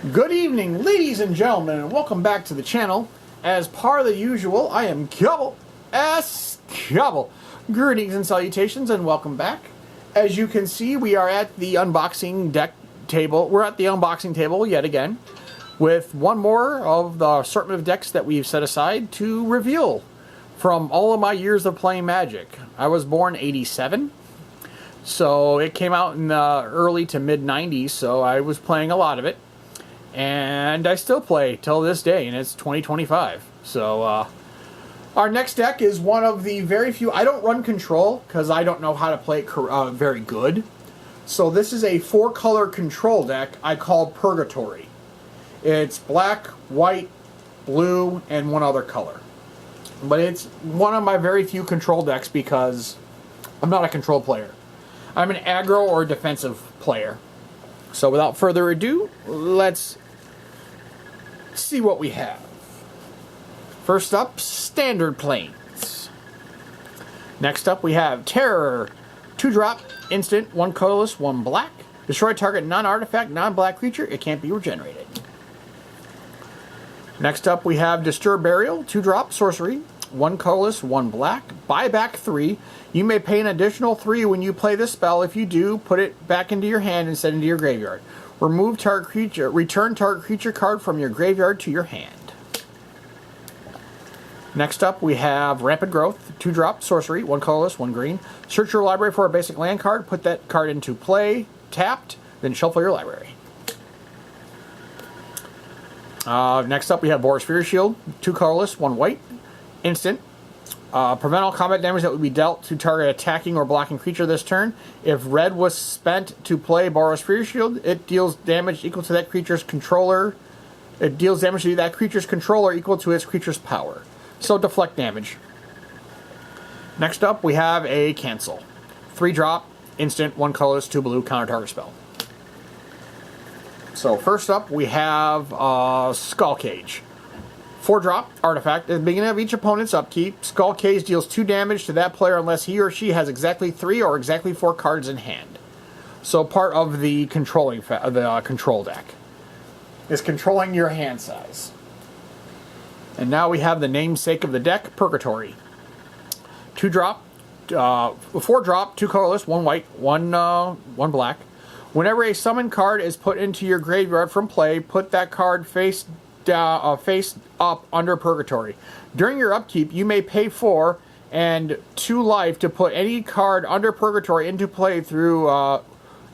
Good evening, ladies and gentlemen, and welcome back to the channel. As per the usual, I am Cubble S. Cubble. Greetings and salutations, and welcome back. As you can see, we are at the unboxing deck table. We're at the unboxing table yet again, with one more of the assortment of decks that we've set aside to reveal from all of my years of playing Magic. I was born '87. So it came out in the early to mid 90s, so I was playing a lot of it. And I still play till this day, and it's 2025. So our next deck is one of the very few. I don't run Control because I don't know how to play it very good. So this is a 4-color Control deck I call Purgatory. It's black, white, blue, and one other color. But it's one of my very few Control decks because I'm not a Control player. I'm an aggro or defensive player. So without further ado, let's see what we have. First up, Standard Plains. Next up, we have Terror. 2-drop, instant, 1 colorless, 1 black. Destroy target non-artifact, non-black creature. It can't be regenerated. Next up, we have Disturb Burial. 2-drop, sorcery. 1 colorless, 1 black. Buy back 3. You may pay an additional 3 when you play this spell. If you do, put it back into your hand and send it into your graveyard. Remove target creature. Return target creature card from your graveyard to your hand. Next up, we have Rampant Growth. 2-drop, sorcery. 1 colorless, 1 green. Search your library for a basic land card. Put that card into play, tapped, then shuffle your library. Next up, we have Boros Sphere Shield. 2 colorless, 1 white. Instant. Prevent all combat damage that would be dealt to target attacking or blocking creature this turn. If red was spent to play Boros Sphere Shield, it deals damage equal to that creature's controller. It deals damage to that creature's controller equal to its creature's power. So deflect damage. Next up, we have a Cancel. 3-drop, instant, 1 colorless, 2 blue, counter target spell. So first up, we have Skull Cage. 4-drop, artifact. At the beginning of each opponent's upkeep, Skull Cage deals 2 damage to that player unless he or she has exactly 3 or exactly 4 cards in hand. So part of the control deck is controlling your hand size. And now we have the namesake of the deck, Purgatory. 2-drop, 4-drop, 2 colorless, 1 white, 1 black. Whenever a summon card is put into your graveyard from play, put that card face up under Purgatory. During your upkeep, you may pay 4 and 2 life to put any card under Purgatory into play through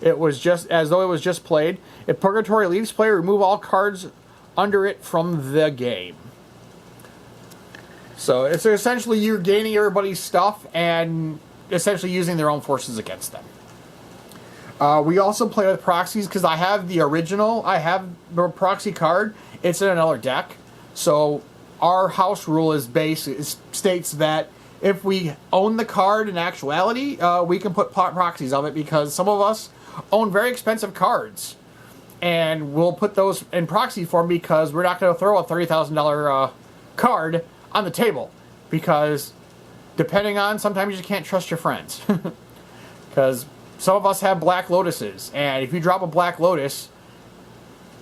it was just as though it was just played. If Purgatory leaves play, remove all cards under it from the game. So it's essentially you're gaining everybody's stuff and essentially using their own forces against them. We also play with proxies because I have the original. I have the proxy card. It's in another deck. So our house rule states that if we own the card in actuality, we can put proxies of it because some of us own very expensive cards. And we'll put those in proxy form because we're not going to throw a $30,000 card on the table. Because depending on, sometimes you can't trust your friends. Because some of us have Black Lotuses. And if you drop a Black Lotus,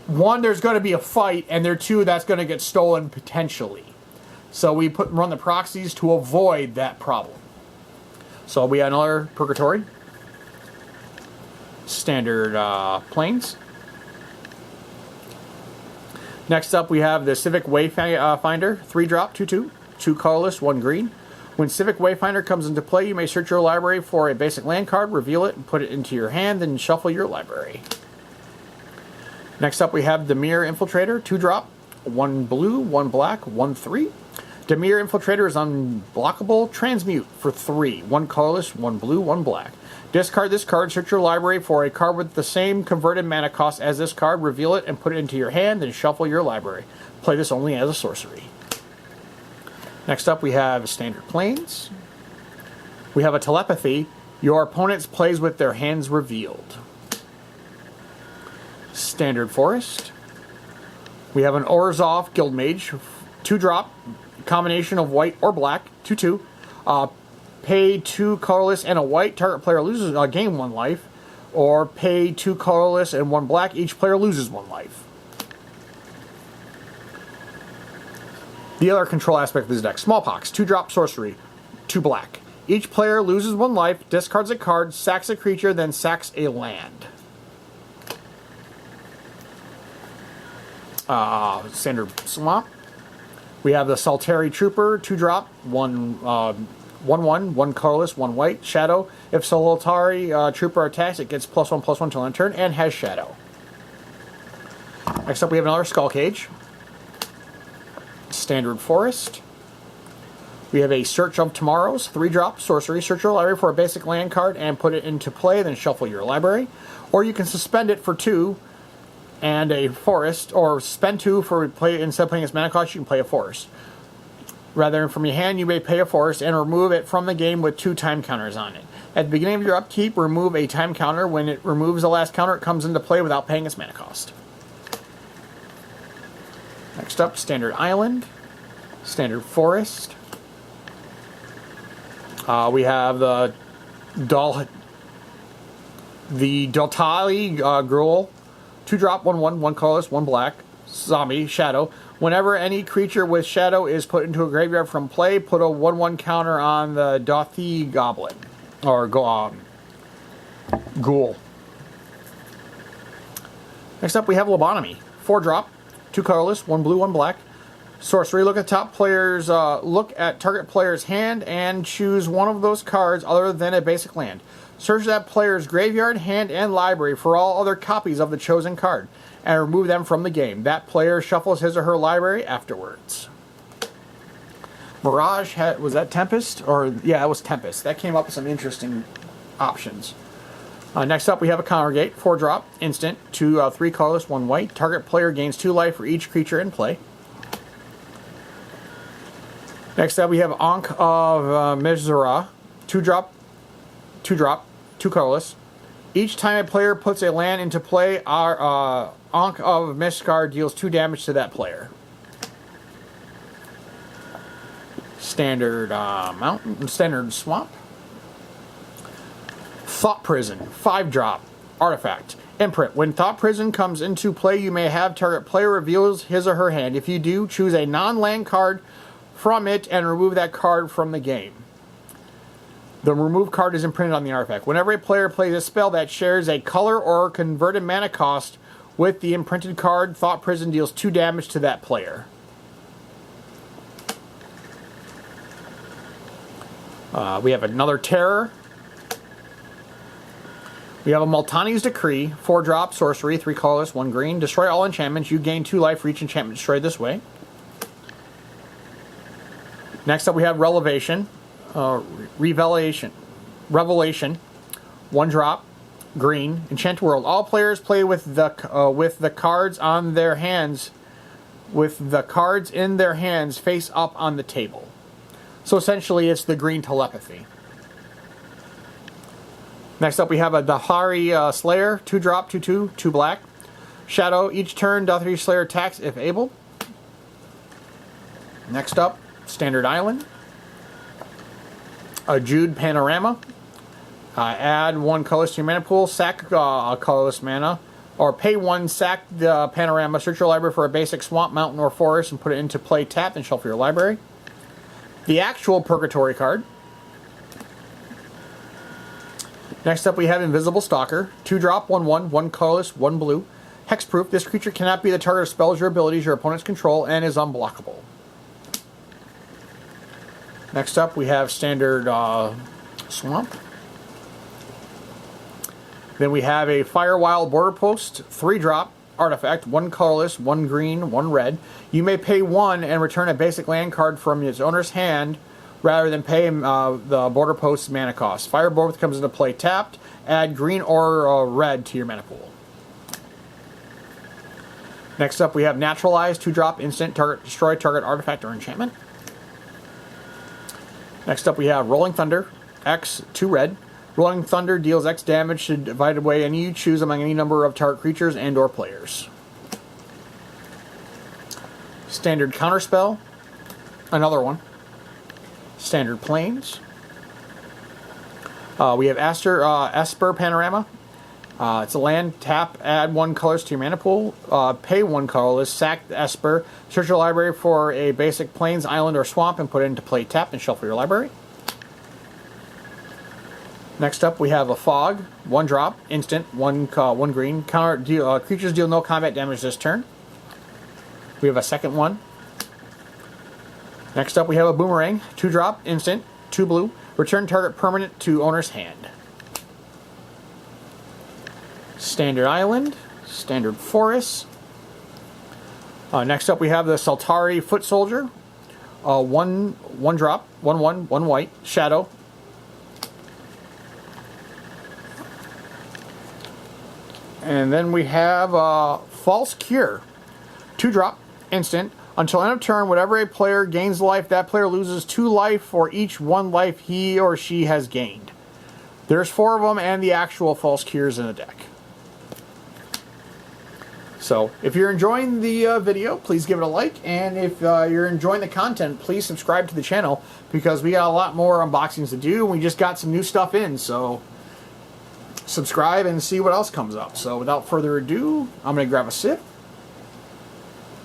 1, there's going to be a fight, and 2, that's going to get stolen potentially. So we run the proxies to avoid that problem. So we have another Purgatory. Standard Plains. Next up, we have the Civic Wayfinder. 3-drop, 2/2, 2 colorless, 1 green. When Civic Wayfinder comes into play, you may search your library for a basic land card, reveal it, and put it into your hand, then shuffle your library. Next up, we have Dimir Infiltrator. 2-drop, 1 blue, 1 black, 1/3. Dimir Infiltrator is unblockable. Transmute for 3. 1 colorless, 1 blue, 1 black. Discard this card, search your library for a card with the same converted mana cost as this card, reveal it, and put it into your hand, then shuffle your library. Play this only as a sorcery. Next up, we have Standard Plains. We have a Telepathy. Your opponents plays with their hands revealed. Standard Forest. We have an Orzhov Guildmage. 2-drop, combination of white or black. 2/2. Pay 2 colorless and a white. Target player loses gain 1 life. Or pay 2 colorless and 1 black. Each player loses 1 life. The other control aspect of this deck. Smallpox, 2-drop sorcery, 2 black. Each player loses 1 life, discards a card, sacks a creature, then sacks a land. Standard Swamp. We have the Saltari Trooper, 2-drop, 1/1, 1 colorless, 1 white. Shadow. If Saltari Trooper attacks, it gets +1/+1 till end turn and has Shadow. Next up, we have another Skull Cage. Standard Forest. We have a Search of Tomorrows, 3-drop sorcery. Search your library for a basic land card and put it into play, then shuffle your library. Or you can suspend it for 2 and a forest, or spend 2 for play. Instead of playing its mana cost, you can play a forest. Rather than from your hand, you may pay a forest and remove it from the game with 2 time counters on it. At the beginning of your upkeep, remove a time counter. When it removes the last counter, it comes into play without paying its mana cost. Next up, Standard Island, Standard Forest. We have the Daltali Gruel, 2-drop, 1/1, 1 colorless, 1 black. Zombie, Shadow. Whenever any creature with Shadow is put into a graveyard from play, put a 1/1 counter on the Dothy Goblin. Or Ghoul. Next up, we have Lobotomy, 4-drop, 2 colorless, 1 blue, 1 black. Sorcery. Look at target player's hand and choose one of those cards other than a basic land. Search that player's graveyard, hand, and library for all other copies of the chosen card and remove them from the game. That player shuffles his or her library afterwards. Mirage was that Tempest? Yeah, it was Tempest. That came up with some interesting options. Next up, we have a Congregate, 4-drop, instant, 3 colorless, 1 white. Target player gains 2 life for each creature in play. Next up, we have Ankh of Mizra, 2-drop, 2 colorless. Each time a player puts a land into play, our Ankh of Mizra deals 2 damage to that player. Standard Standard Swamp. Thought Prison, 5-drop, artifact. Imprint. When Thought Prison comes into play, you may have target player reveals his or her hand. If you do, choose a non-land card from it and remove that card from the game. The removed card is imprinted on the artifact. Whenever a player plays a spell that shares a color or converted mana cost with the imprinted card, Thought Prison deals 2 damage to that player. We have another Terror. We have a Multani's Decree, 4-drop, sorcery, 3 colorless, 1 green. Destroy all enchantments. You gain 2 life for each enchantment destroyed this way. Next up, we have Revelation, 1-drop, green, Enchant World. All players play with the cards on their hands, with the cards in their hands face up on the table. So essentially, it's the green telepathy. Next up, we have a Dahari Slayer, 2-drop, 2/2, 2 black. Shadow. Each turn, Dahari Slayer attacks if able. Next up, Standard Island. A Jude Panorama. Add 1 colorless to your mana pool. Sack a colorless mana. Or pay 1, sack the Panorama. Search your library for a basic swamp, mountain, or forest and put it into play tapped and shuffle your library. The actual Purgatory card. Next up, we have Invisible Stalker. 2-drop, 1/1, 1 colorless, 1 blue. Hexproof. This creature cannot be the target of spells or abilities your opponents control and is unblockable. Next up, we have Standard Swamp. Then we have a Firewild Border Post, 3-drop, artifact, 1 colorless, 1 green, 1 red. You may pay 1 and return a basic land card from its owner's hand rather than pay the Border Post's mana cost. Firebolt comes into play tapped. Add green or red to your mana pool. Next up, we have Naturalized, 2-drop, instant, destroy target artifact or enchantment. Next up, we have Rolling Thunder, X, 2 red. Rolling Thunder deals X damage to divide away any you choose among any number of target creatures and or players. Standard Counterspell, another one. Standard Plains. We have Esper Panorama. It's a land, tap, add 1 colors to your mana pool, pay 1 colorless, sack the Esper, search your library for a basic plains, island, or swamp, and put it into play tap and shuffle your library. Next up, we have a Fog, 1 drop, instant, 1 green. Creatures deal no combat damage this turn. We have a second one. Next up, we have a Boomerang, 2 drop, instant, 2 blue. Return target permanent to owner's hand. Standard Island, Standard Forest. Next up, we have the Saltari Foot Soldier, 1 drop, 1/1, 1 white, Shadow. And then we have False Cure, 2 drop, instant. Until end of turn, whatever a player gains life, that player loses 2 life for each 1 life he or she has gained. There's 4 of them and the actual False Cures in the deck. So, if you're enjoying the video, please give it a like. And if you're enjoying the content, please subscribe to the channel, because we got a lot more unboxings to do. We just got some new stuff in, so subscribe and see what else comes up. So, without further ado, I'm going to grab a sip,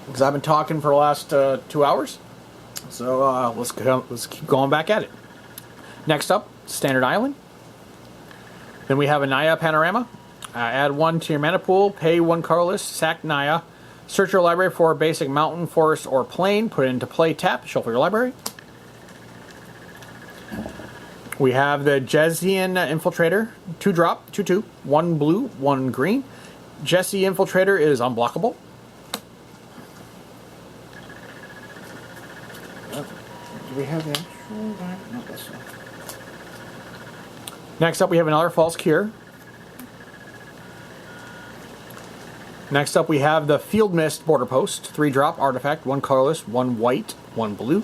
because I've been talking for the last 2 hours. So let's keep going back at it. Next up, Standard Island. Then we have a Naya Panorama. Add 1 to your mana pool, pay 1 colorless, sack Naya. Search your library for a basic mountain, forest, or plain. Put it into play, tap, shuffle your library. We have the Jessian Infiltrator, 2 drop, 2/2, 1 blue, 1 green. Jessie Infiltrator is unblockable. Do we have the actual? Not this one. Next up, we have another False Cure. Next up, we have the Field Mist Border Post, 3 drop artifact, 1 colorless, 1 white, 1 blue.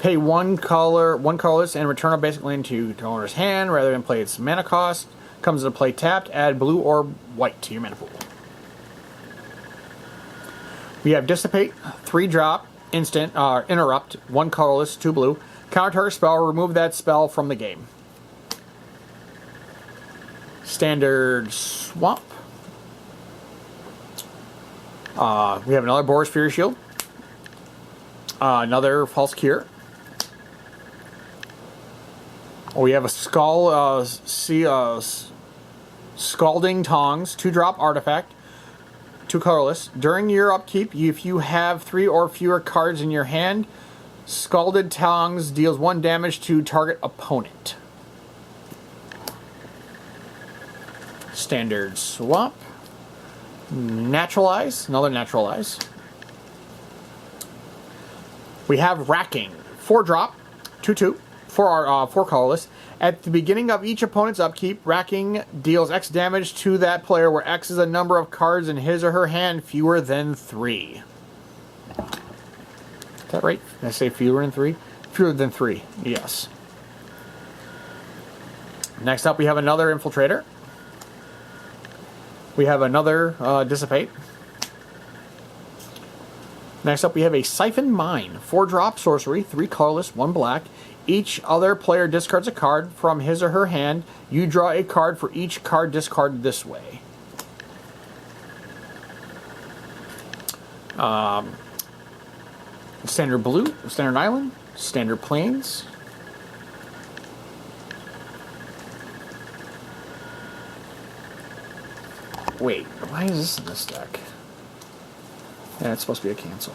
Pay 1 colorless, and return a basic land to owner's hand rather than play its mana cost. Comes into play tapped. Add blue or white to your mana pool. We have Dissipate, 3 drop, instant, interrupt, 1 colorless, 2 blue. Counter target spell, remove that spell from the game. Standard Swamp. We have another Boris Fury Shield. Another False Cure. We have a Scalding Tongs, 2 drop artifact, 2 colorless. During your upkeep, if you have 3 or fewer cards in your hand, Scalded Tongs deals 1 damage to target opponent. Standard Swamp. Naturalize, another Naturalize. We have Racking, 4 drop, 2/2, 4 colorless. At the beginning of each opponent's upkeep, Racking deals X damage to that player, where X is a number of cards in his or her hand fewer than 3. Is that right? Did I say fewer than 3? Fewer than 3, yes. Next up, we have another Infiltrator. We have another Dissipate. Next up, we have a Siphon Mine, 4 drop sorcery, 3 colorless, 1 black. Each other player discards a card from his or her hand. You draw a card for each card discarded this way. Standard Blue, Standard Island, Standard Plains. Wait, why is this in this deck? Yeah, it's supposed to be a cancel.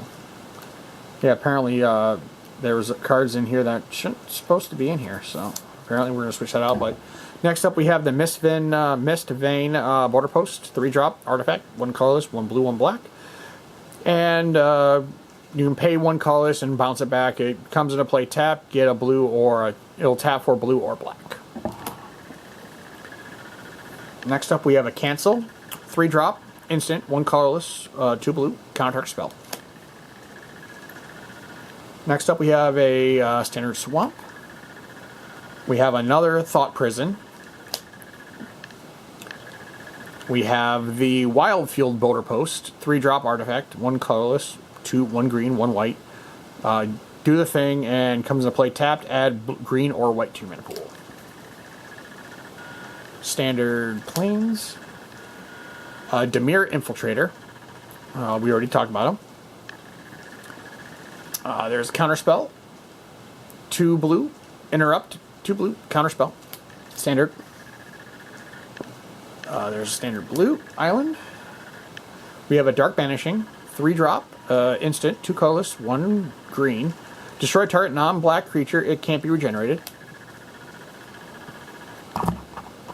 Yeah, apparently there was cards in here that shouldn't supposed to be in here, so apparently we're going to switch that out. But next up, we have the Mist Vein Border Post, 3 drop artifact, 1 colorless, 1 blue, 1 black. And you can pay 1 colorless and bounce it back. It comes into play tap, get a blue, or it'll tap for blue or black. Next up, we have a Cancel, 3 drop, instant, 1 colorless, 2 blue, counter spell. Next up, we have a Standard Swamp. We have another Thought Prison. We have the Wildfield Boulder Post, 3 drop artifact, 1 colorless, 1 green, 1 white. Do the thing and comes into play tapped, add green or white to your mana pool. Standard Plains. Demir Infiltrator. We already talked about him. There's Counterspell. 2 blue. Interrupt. 2 blue. Counterspell. Standard. There's a standard blue island. We have a Dark Banishing. 3-drop. Instant. 2 colorless. 1 green. Destroy target non-black creature. It can't be regenerated.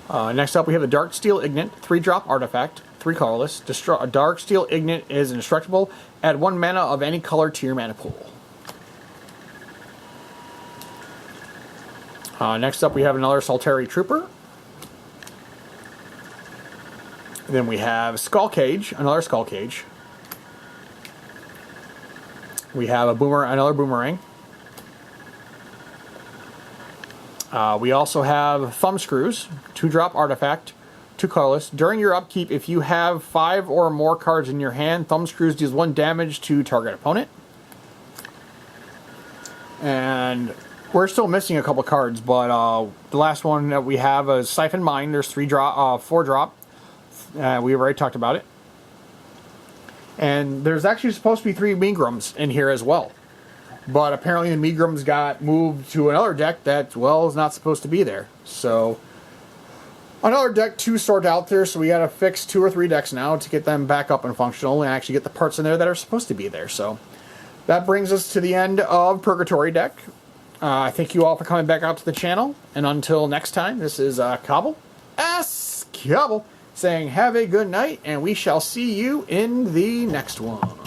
Next up, we have the Dark Steel Ignite. 3-drop artifact. 3 colorless. A Dark Steel Ignite is indestructible. Add 1 mana of any color to your mana pool. Next up, we have another Solitary Trooper. Then we have Skull Cage, another Skull Cage. We have another Boomerang. We also have Thumb Screws, 2-drop artifact, 2 colorless. During your upkeep, if you have 5 or more cards in your hand, Thumb Screws deals 1 damage to target opponent. And we're still missing a couple cards, but the last one that we have is Siphon Mine. There's 4-drop. We already talked about it. And there's actually supposed to be 3 Meagrams in here as well. But apparently the Meagrams got moved to another deck that, well, is not supposed to be there. So, another deck to sort out there, so we gotta fix 2 or 3 decks now to get them back up and functional and actually get the parts in there that are supposed to be there. So, that brings us to the end of Purgatory deck. Thank you all for coming back out to the channel. And until next time, this is Cobble, Cobble, saying have a good night, and we shall see you in the next one.